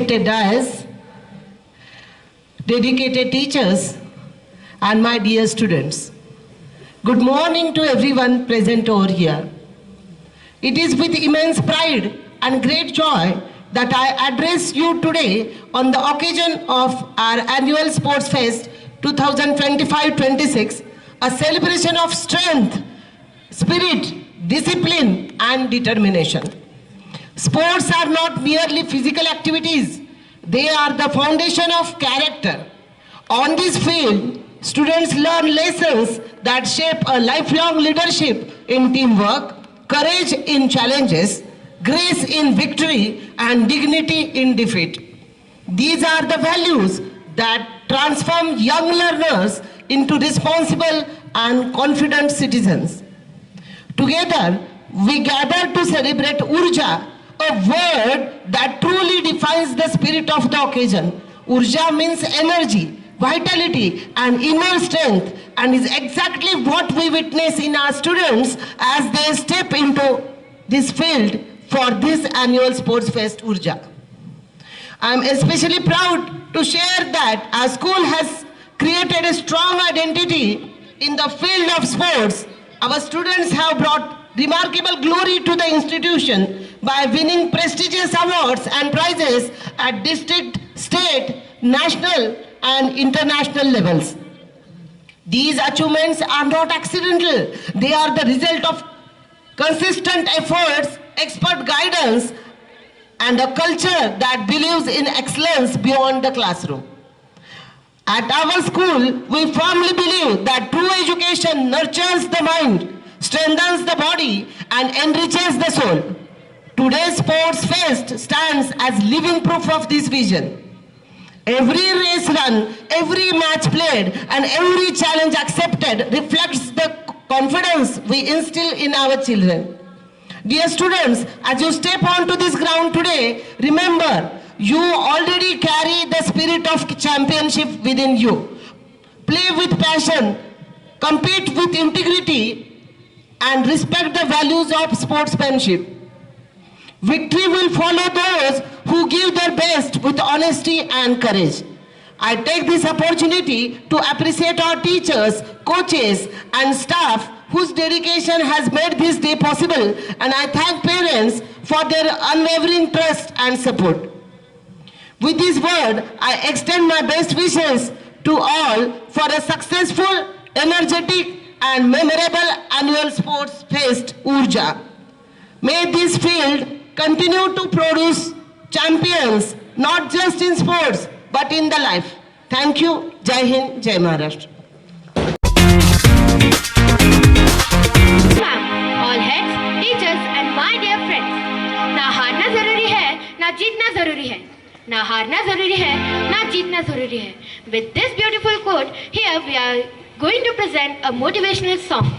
elevated dais, dedicated teachers, and my dear students. Good morning to everyone present over here. It is with immense pride and great joy that I address you today on the occasion of our annual Sports Fest 2025-26, a celebration of strength, spirit, discipline, and determination. Sports are not merely physical activities, they are the foundation of character. On this field, students learn lessons that shape a lifelong leadership in teamwork, courage in challenges, grace in victory, and dignity in defeat. These are the values that transform young learners into responsible and confident citizens. Together, we gather to celebrate Urja, a word that truly defines the spirit of the occasion. Urja means energy, vitality, and inner strength, and is exactly what we witness in our students as they step into this field for this annual Sports Fest Urja. I am especially proud to share that our school has created a strong identity in the field of sports. Our students have brought remarkable glory to the institution by winning prestigious awards and prizes at district, state, national, and international levels. These achievements are not accidental. They are the result of consistent efforts, expert guidance, and a culture that believes in excellence beyond the classroom. At our school, we firmly believe that true education nurtures the mind, strengthens the body, and enriches the soul. Today's Sports Fest stands as living proof of this vision. Every race run, every match played, and every challenge accepted reflects the confidence we instill in our children. Dear students, as you step onto this ground today, remember, you already carry the spirit of championship within you. Play with passion, compete with integrity, and respect the values of sportsmanship. Victory will follow those who give their best with honesty and courage. I take this opportunity to appreciate our teachers, coaches, and staff whose dedication has made this day possible, and I thank parents for their unwavering trust and support. With this word, I extend my best wishes to all for a successful, energetic, and memorable annual Sports Fest Urja. May this field continue to produce champions, not just in sports, but in the life. Thank you. Jai Hind, Jai Maharashtra. All heads, teachers, and my dear friends. ना हारना जरूरी है, ना जीतना जरूरी है. ना हारना जरूरी है, ना जीतना जरूरी है. With this beautiful quote, here we are going to present a motivational song.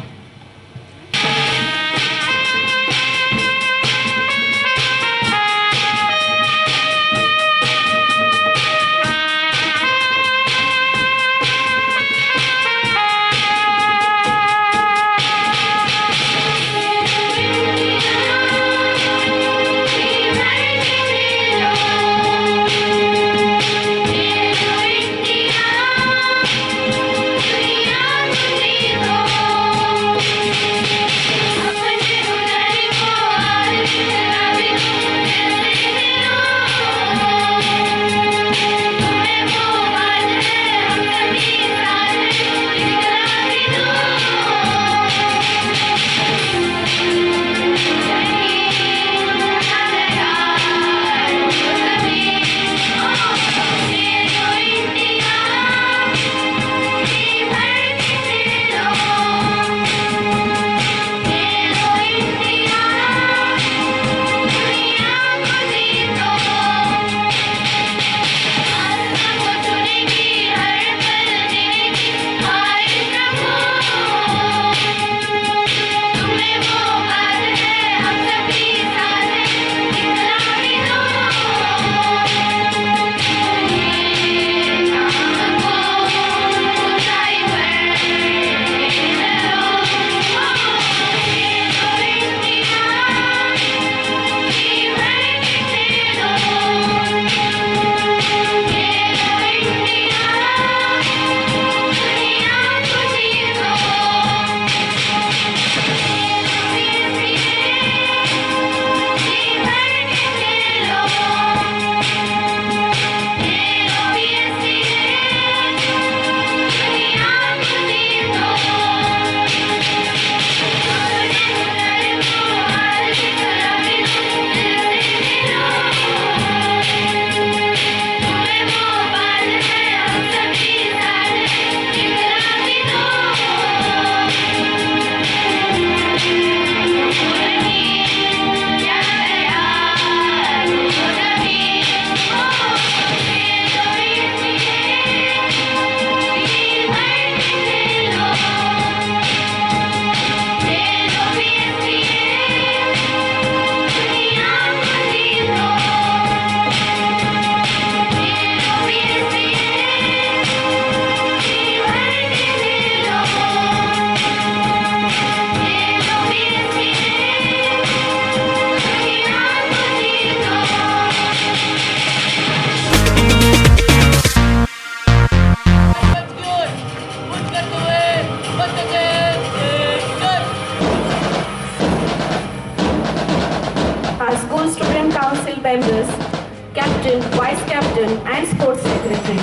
sports secretary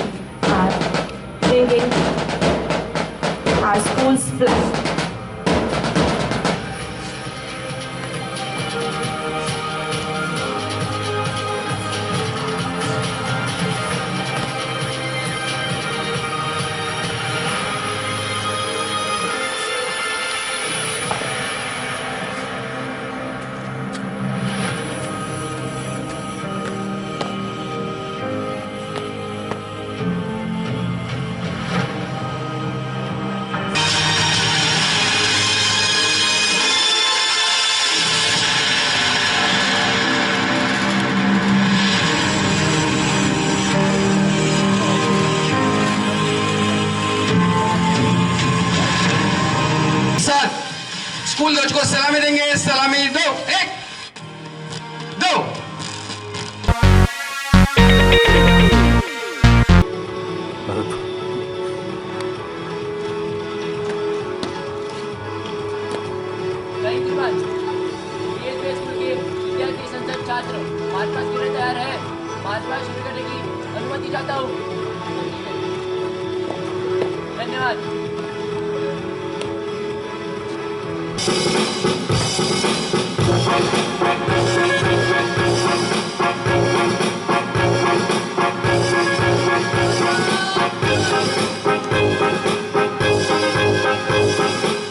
are bringing our school's flag. School ध्वज को सलामी देंगे। सलामी दो, एक, दो। कई दिन बाद ये स्कूल के विद्यार्थी संसद छात्र मार्च पास्ट के लिए तैयार है। मार्च पास्ट शुरू करने की अनुमति चाहता हूँ। धन्यवाद।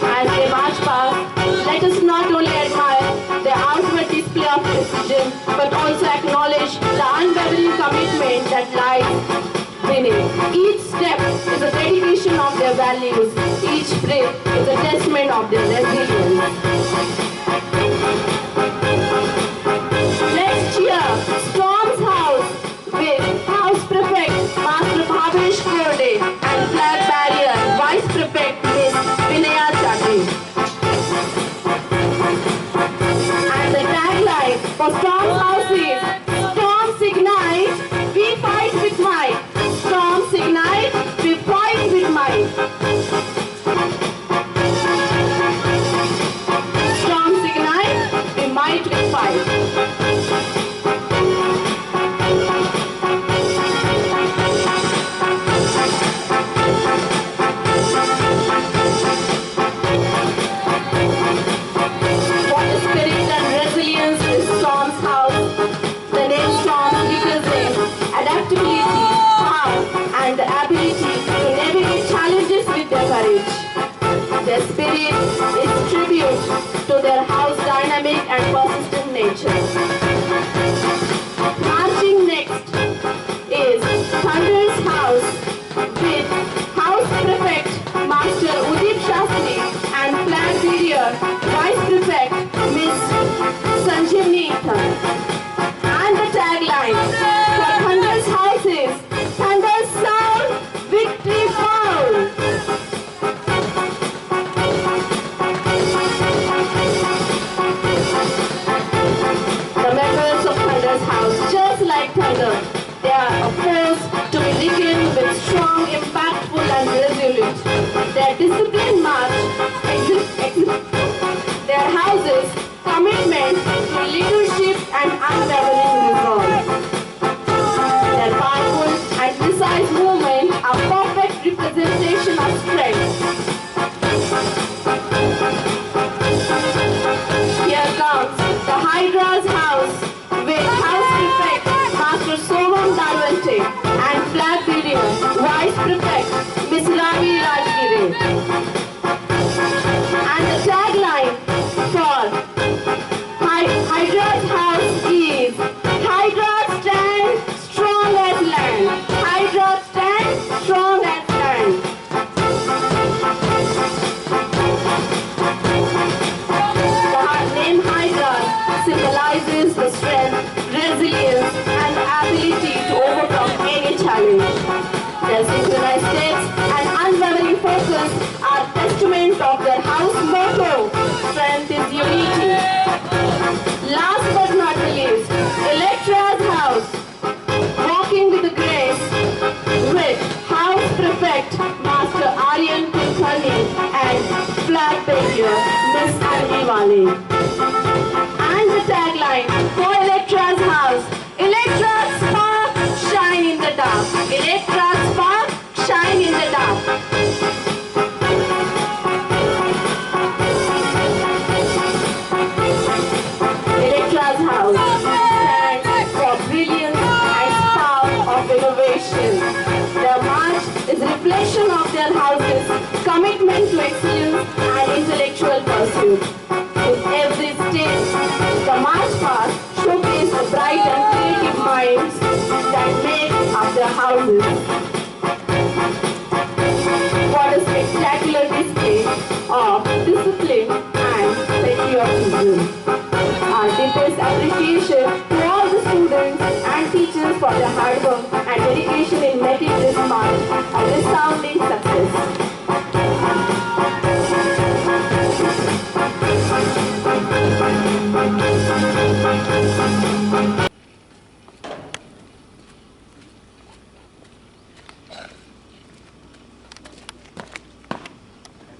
As they march past, let us not only admire their outward display of precision, but also acknowledge the unwavering commitment that lies beneath. Each step is a dedication of their values. Each breath is a testament of their resilience. Let's cheer Storm's House with House Prefect Master Bhavesh Korde and Flag Barrier Vice Prefect Miss Vinaya Chate. And the tagline for Storm's House is Storms Ignite, we fight with might. Storms Ignite, we fight with might. Storms ignite, we might with fight. What a spirit and resilience is Storm's House. The name Storm represents adaptability, power, and the ability to navigate challenges with their courage. Their spirit is tribute to their house dynamic and persistent nature. Marching next is Thunder's House with House Prefect Master Udip Shastri and Flag Bearer Vice Prefect Miss Sanjivni Ithan. And the tagline for Thunder's House is Thunder's Sound, Victory Found. The members of Thunder's House, just like thunder, they are a force to be reckoned with, strong, impactful and resolute. Their disciplined march, their houses, commitment to leadership and unwavering resolve. Their powerful and precise movement are perfect representation of strength. Here comes the Hydra's House with House Prefect Master Somam Dalwante and Flag Bearer Vice Prefect Miss Ravi Rajgire. And the tagline for Hydra's House is Hydra stand strong as land. Hydra stand strong as land. The name Hydra symbolizes the strength, resilience, and ability to overcome any challenge. Their synchronized steps and unwavering focus are testament of their house motto, strength is unity. Last but not the least, Electra's House, walking with grace with House Prefect Master Aryan Kulkarni and Flag Bearer Miss Anvi Wale. And the tagline for Electra's House, Electra's spark shine in the dark. passion of their houses, commitment to excellence and intellectual pursuit. In every stage, the march past showcase the bright and creative minds that make up their houses. What a spectacular display of discipline and patriotism. Our deepest appreciation to all the students and teachers for their hard work and dedication in making this march a resounding success.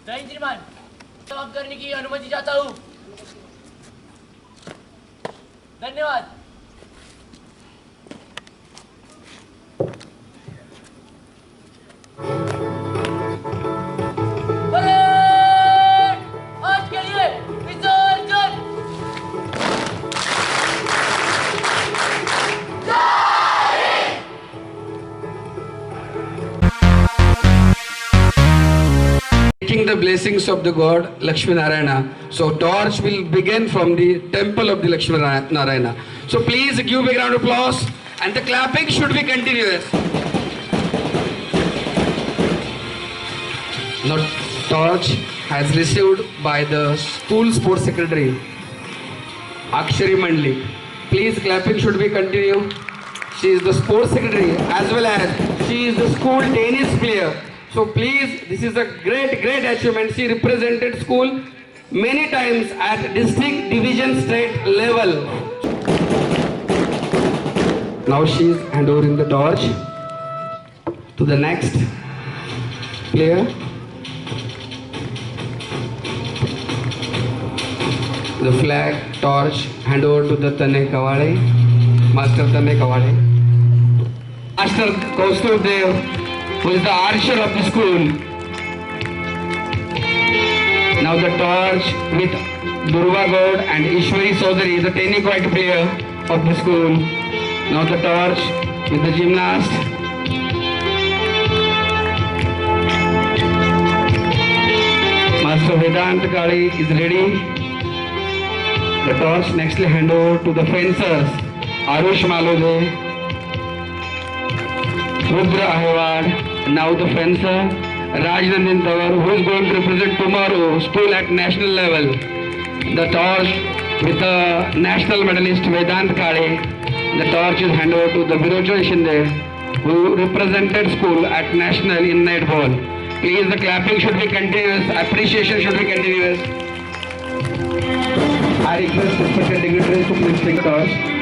जय हिंद श्रीमान समाप्त करने की अनुमति चाहता हूँ धन्यवाद parade! आज के लिए विसर्जन Taking the blessings of the god Lakshmi Narayana. So torch will begin from the temple of the Lakshmi Narayana. So please give a round of applause and the clapping should be continuous. Now torch has received by the school sports secretary Akshari Mandlik. Please clapping should be continued. She is the sports secretary as well as she is the school tennis player. So please, this is a great achievement. She represented school many times at district, division, state level. Now she is handing the torch to the next player. The flag, torch, hand over to the Tane Kawade, Master Tane Kawade. Master Kaustav Dev, who is the archer of the school. Now the torch with Durva God and Ishwari Chaudhary, the tennis white player of the school. Now the torch with the gymnast. Master Vedant Kali is ready. The torch nextly hand over to the fencers, Arush Malode, Rudra Ahewad, now the fencer, Rajnandin Tawar, who is going to represent tomorrow school at national level. The torch with the national medalist Vedant Kale. The torch is handed over to the Virojal Shinde, who represented school at national in netball. Please, the clapping should be continuous, appreciation should be continuous. I request respected dignitaries to please take the torch.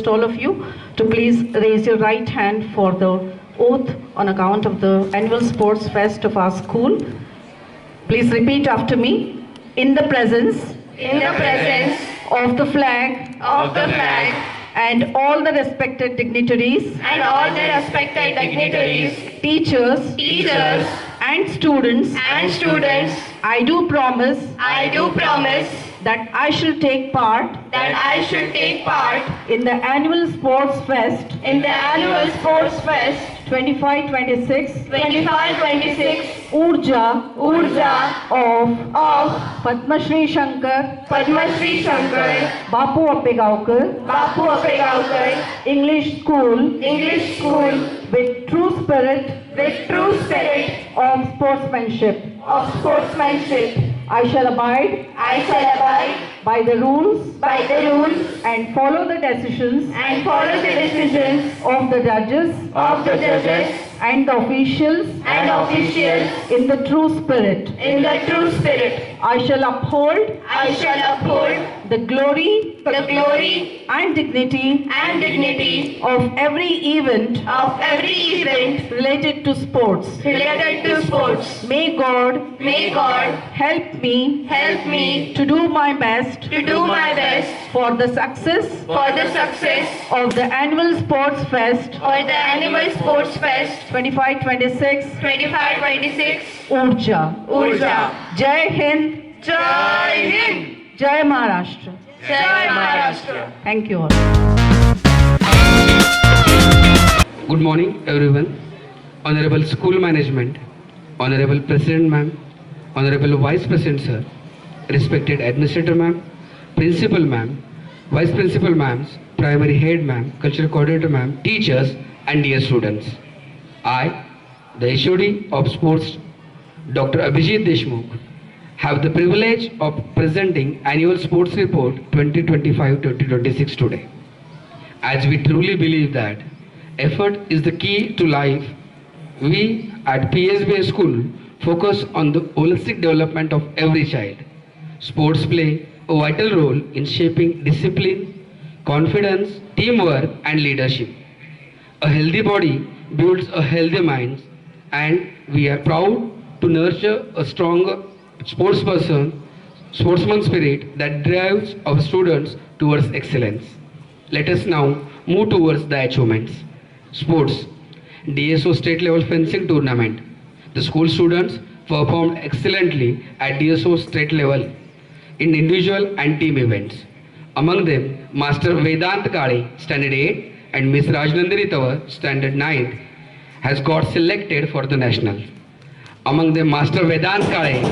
All of you to please raise your right hand for the oath on account of the annual sports fest of our school. Please repeat after me. In the presence of the flag and all the respected dignitaries, teachers and students, I do promise that I shall take part in the annual Sports Fest 25-26 Urja of Padma Shri Shankar Bapu Appegaukar English School with true spirit of sportsmanship. I shall abide by the rules and follow the decisions of the judges and the officials in the true spirit. I shall uphold the glory and dignity of every event related to sports. May God help me to do my best for the success of the annual Sports Fest 25-26 Urja. Jai Hind, Jai Maharashtra. Thank you all. Good morning, everyone. Honorable School Management, Honorable President Ma'am, Honorable Vice President Sir, respected Administrator Ma'am, Principal Ma'am, Vice Principal Ma'ams, Primary Head Ma'am, Cultural Coordinator Ma'am, teachers and dear students. I, the HOD of Sports, Dr. Abhijit Deshmukh, have the privilege of presenting Annual Sports Report 2025-2026 today. As we truly believe that effort is the key to life, we at PSBA School focus on the holistic development of every child. Sports play a vital role in shaping discipline, confidence, teamwork and leadership. A healthy body builds a healthy mind, and we are proud to nurture a strong sportsman spirit that drives our students towards excellence. Let us now move towards the achievements. Sports. DSO State Level Fencing Tournament. The school students performed excellently at DSO State Level in individual and team events. Among them, Master Vedant Kale, Standard 8, and Miss Rajnandini Tawar, Standard 9, has got selected for the national. Among them, Master Vedant Kale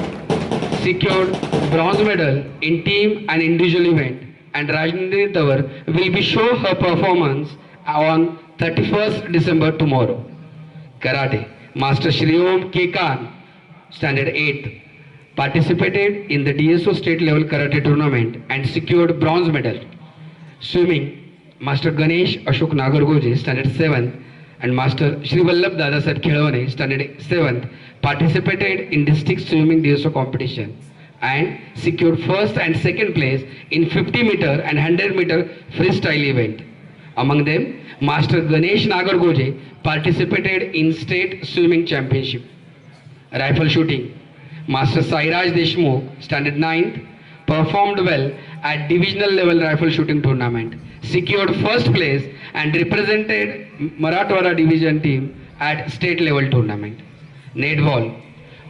secured bronze medal in team and individual event, and Rajnandini Tawar will be show her performance on 31st December tomorrow. Karate. Master Shriom K. Khan, Standard 8, participated in the DSO State Level Karate Tournament and secured bronze medal. Swimming. Master Ganesh Ashok Nagargoje, Standard 7th, and Master Shri Vallabh Dadasaheb Khilwane, Standard 7th, participated in district swimming DSO competition and secured first and second place in 50 meter and 100 meter freestyle event. Among them, Master Ganesh Nagargoje participated in state swimming championship. Rifle shooting. Master Sairaj Deshmukh, Standard 9th, performed well at divisional level rifle shooting tournament, secured first place and represented Marathwada division team at state level tournament. Netball.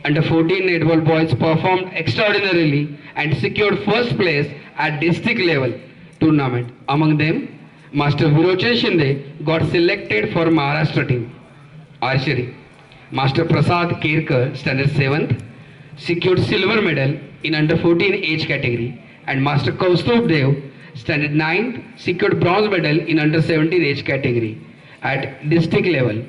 Under 14 netball boys performed extraordinarily and secured first place at district level tournament. Among them, Master Virochan Shinde got selected for Maharashtra team. Archery. Master Prasad Kerkar, Standard 7th, secured silver medal in under 14 age category, and Master Kaustubh Dev, Standard 9th, secured bronze medal in under 17 age category at district level.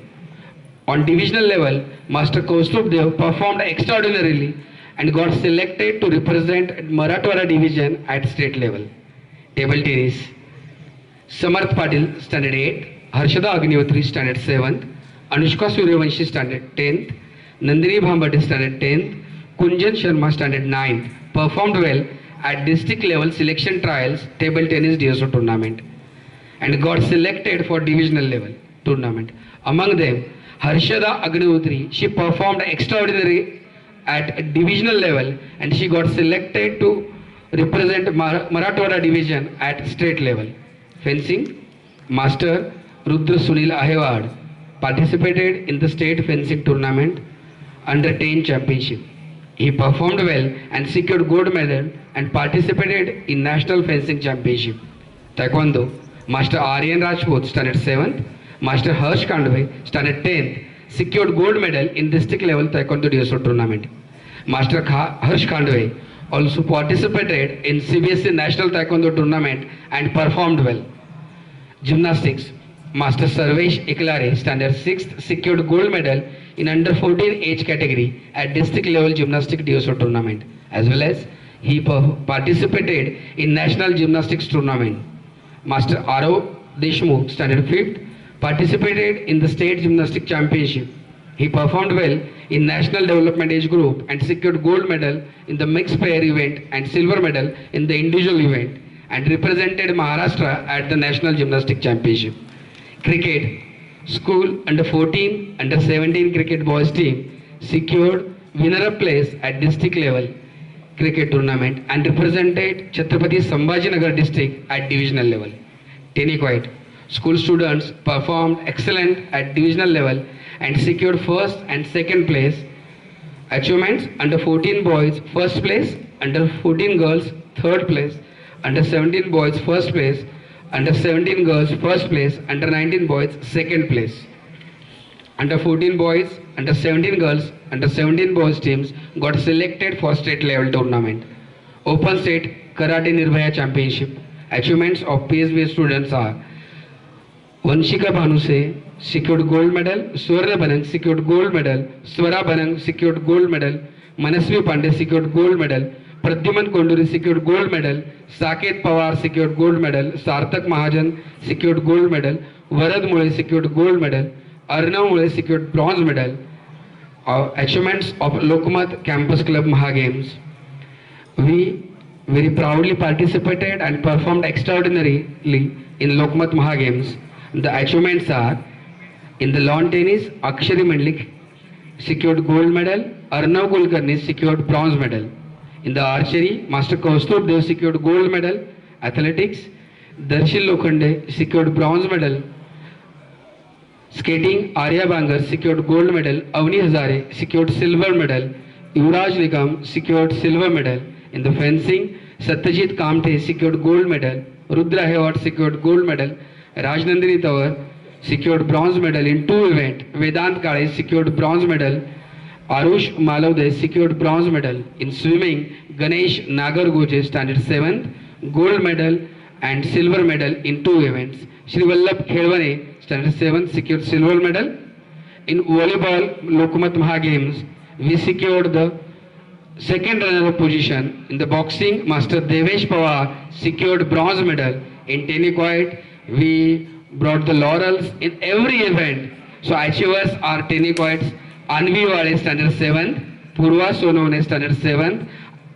On divisional level, Master Kaustubh Dev performed extraordinarily and got selected to represent Marathwada division at state level. Table tennis. Samarth Patil, Standard 8, Harshada Agnihotri, Standard 7th, Anushka Suryavanshi, Standard 10th, Nandini Bhambate, Standard 10th, Kunjan Sharma, Standard 9th, performed well at district level selection trials table tennis DSO tournament and got selected for divisional level tournament. Among them, Harshada Agnihotri, she performed extraordinary at divisional level and she got selected to represent Marathwada division at state level. Fencing. Master Rudra Sunil Ahewad participated in the state fencing tournament under 10 championship. He performed well and secured gold medal and participated in national fencing championship. Taekwondo, Master Aryan Rajput, standard 7th, Master Harsh Kandwe, standard 10th, secured gold medal in district level Taekwondo DSO tournament. Master Harsh Kandwe also participated in CBSE National Taekwondo tournament and performed well. Gymnastics, Master Sarvesh Iklare, standard 6th, secured gold medal in under 14 age category at district level gymnastic DSO tournament, as well as he participated in national gymnastics tournament. Master Arav Deshmukh, standard 5th, participated in the state gymnastic championship. He performed well in national development age group and secured gold medal in the mixed pair event and silver medal in the individual event and represented Maharashtra at the national gymnastic championship. Cricket, school under 14, under 17 cricket boys team secured winner-up place at district level cricket tournament and represented Chhatrapati Sambhajinagar district at divisional level. Tennis, school students performed excellent at divisional level and secured first and second place. Achievements, under 14 boys first place, under 14 girls third place, under 17 boys first place, under 17 girls first place, under 19 boys second place. Under 14 boys, under 17 girls, under 17 boys teams got selected for state level tournament. Open State Karate Nirbhaya Championship. Achievements of PSB students are Vanshika Bhanuse secured gold medal, Swarna Banang secured gold medal, Swara Banang secured gold medal, Manasvi Pandey secured gold medal, Pradyuman Konduri secured gold medal, Saket Pawar secured gold medal, Sarthak Mahajan secured gold medal, Varad Mule secured gold medal, Arnav Mule secured bronze medal. Achievements of Lokmat Campus Club Maha Games. We very proudly participated and performed extraordinarily in Lokmat Maha Games. The achievements are in the lawn tennis, Akshari Mandlik secured gold medal, Arnav Kulkarni secured bronze medal. In the archery, Master Kaustubh Dev secured gold medal. Athletics, Darshil Lokhande secured bronze medal. Skating, Arya Bangar secured gold medal. Avni Hazare secured silver medal. Yuvraj Nikam secured silver medal. In the fencing, Satyajit Kamte secured gold medal. Rudra Hewat secured gold medal. Rajnandini Tawar secured bronze medal in 2 events. Vedant Kale secured bronze medal. Arush Malavde secured bronze medal. In swimming, Ganesh Nagargoje standard 7th, gold medal and silver medal in 2 events. Shri Vallabh Khedwane standard 7th secured silver medal. In volleyball Lokmat Maha Games, we secured the second runner-up position. In the boxing, Master Devesh Pawar secured bronze medal. In tennis, we brought the laurels in every event. So achievers are tennis, Anvi Wale standard 7th, Purva Sonone standard 7th,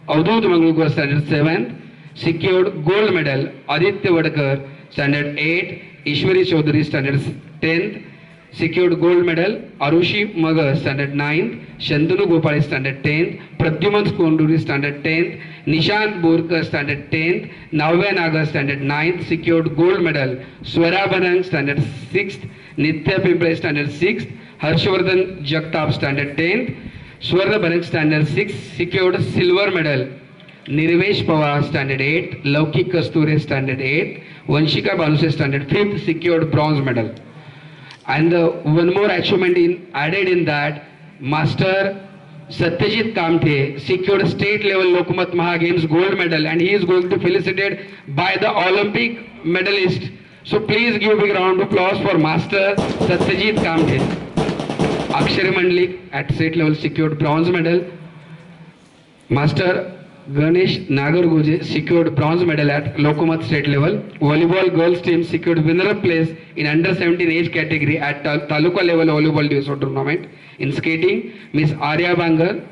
Avdut Mangalkar standard 7th, secured gold medal. Aditya Vadkar standard 8th, Ishwari Chaudhary standard 10th, secured gold medal. Arushi Magar standard 9th, Shantanu Gopal standard 10th, Pradyuman Konduri standard 10th, Nishant Borkar standard 10th, Navya Nagar standard 9th, secured gold medal. Swara Banang standard 6th, Nitya Pimple standard 6th, Harshvardhan Jagtap standard 10th, Swarna Banang standard 6th, secured silver medal. Nirvesh Pawar standard 8th, Laukik Kasture standard 8th, Vanshika Bhanuse standard 5th, secured bronze medal. And one more achievement added in that, Master Satyajit Kamte secured state level Lokmat Maha Games gold medal, and he is going to be felicitated by the Olympic medalist. So please give a big round of applause for Master Satyajit Kamte. Akshari Mandlik at state level secured bronze medal. Master Ganesh Nagargoje secured bronze medal at Lokomat state level. Volleyball girls team secured winner-up place in under 17 age category at Taluka level volleyball DSO tournament. In skating, Miss Arya Bangar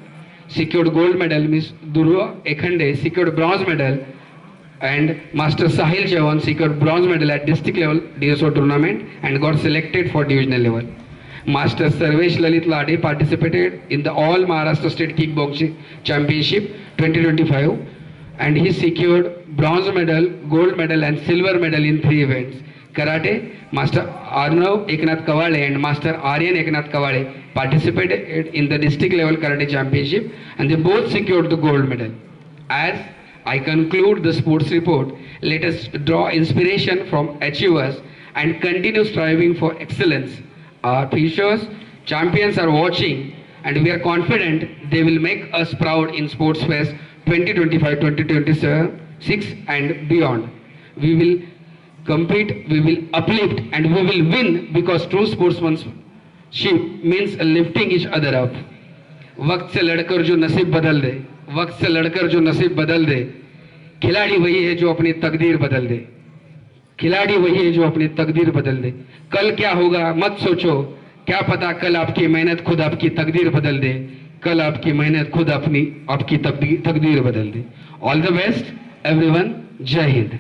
secured gold medal. Miss Durva Ekhande secured bronze medal. And Master Sahil Chavan secured bronze medal at district level DSO tournament and got selected for divisional level. Master Sarvesh Lalit Lade participated in the All Maharashtra State Kickboxing Championship 2025 and he secured bronze medal, gold medal and silver medal in 3 events. karate, Master Arnav Eknath Kawale and Master Aryan Eknath Kawale participated in the district level karate championship and they both secured the gold medal. As I conclude the sports report, let us draw inspiration from achievers and continue striving for excellence. Our futures champions are watching and we are confident they will make us proud in Sports Fest 2025-2026 and beyond. We will compete, we will uplift and we will win because true sportsmanship means lifting each other up. वक्त से लड़कर जो नसीब बदल दे, वक्त से लड़कर जो नसीब बदल दे, खिलाड़ी वही है जो अपनी तकदीर बदल दे, खिलाड़ी वही है जो अपनी तकदीर बदल दे. कल क्या होगा मत सोचो, क्या पता कल आपकी मेहनत खुद आपकी तकदीर बदल दे, कल आपकी मेहनत खुद अपनी आपकी तकदीर बदल दे. ऑल द बेस्ट एवरीवन, जय हिंद.